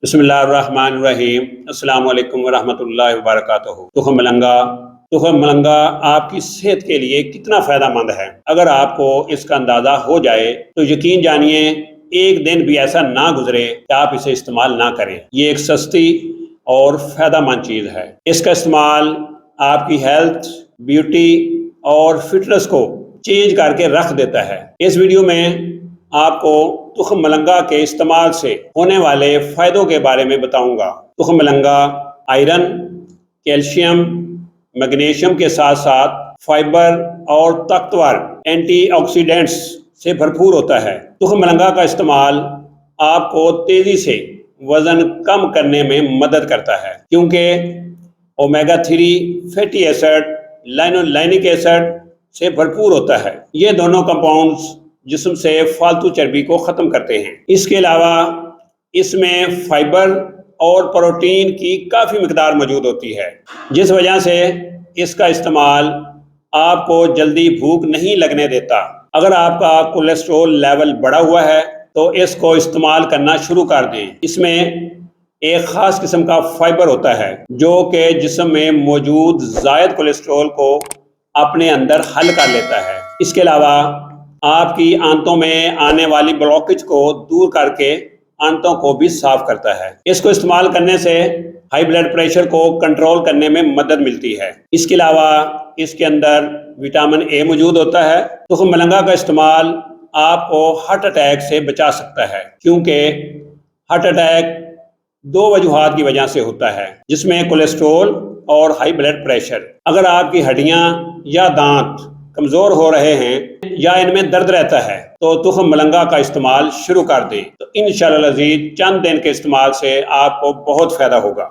बिस्मिल्लाहिर्रहमानिर्रहीम। अस्सलाम वालेकुम वरहमतुल्लाहि वबरकातुहू। तुखम मलंगा आपकी सेहत के लिए कितना फ़ायदेमंद है। अगर आपको इसका अंदाज़ा हो जाए तो यकीन जानिए एक दिन भी ऐसा ना गुजरे कि आप इसे इस्तेमाल ना करें। ये एक सस्ती और फ़ायदेमंद चीज़ है। इसका इस्तेमाल आपकी हेल्थ, ब्यूटी और फिटनेस को चेंज करके रख देता है। इस वीडियो में आपको तुखम मलंगा के इस्तेमाल से होने वाले फ़ायदों के बारे में बताऊंगा। तुखम मलंगा आयरन, कैल्शियम, मैग्नीशियम के साथ साथ फाइबर और ताकतवर एंटीऑक्सीडेंट्स से भरपूर होता है। तुखम मलंगा का इस्तेमाल आपको तेज़ी से वज़न कम करने में मदद करता है, क्योंकि ओमेगा 3 फैटी एसिड लाइनोलाइनिक एसिड से भरपूर होता है। ये दोनों कंपाउंड्स जिस्म से फालतू चर्बी को ख़त्म करते हैं। इसके अलावा इसमें फाइबर और प्रोटीन की काफ़ी मिकदार मौजूद होती है, जिस वजह से इसका इस्तेमाल आपको जल्दी भूख नहीं लगने देता। अगर आपका कोलेस्ट्रॉल लेवल बढ़ा हुआ है तो इसको इस्तेमाल करना शुरू कर दें। इसमें एक ख़ास किस्म का फाइबर होता है जो कि जिस्म में मौजूद ज़ायद कोलेस्ट्रॉल को अपने अंदर हल कर लेता है। इसके अलावा आपकी आंतों में आने वाली ब्लॉकेज को दूर करके आंतों को भी साफ करता है। इसको इस्तेमाल करने से हाई ब्लड प्रेशर को कंट्रोल करने में मदद मिलती है। इसके अलावा इसके अंदर विटामिन ए मौजूद होता है। तुखम मलंगा का इस्तेमाल आपको हार्ट अटैक से बचा सकता है, क्योंकि हार्ट अटैक दो वजूहात की वजह से होता है, जिसमें कोलेस्ट्रॉल और हाई ब्लड प्रेशर। अगर आपकी हड्डियां या दांत कमज़ोर हो रहे हैं या इनमें दर्द रहता है तो तुखम मलंगा का इस्तेमाल शुरू कर दें। तो इंशाअल्लाह अज़ीज़ चंद दिन के इस्तेमाल से आपको बहुत फ़ायदा होगा।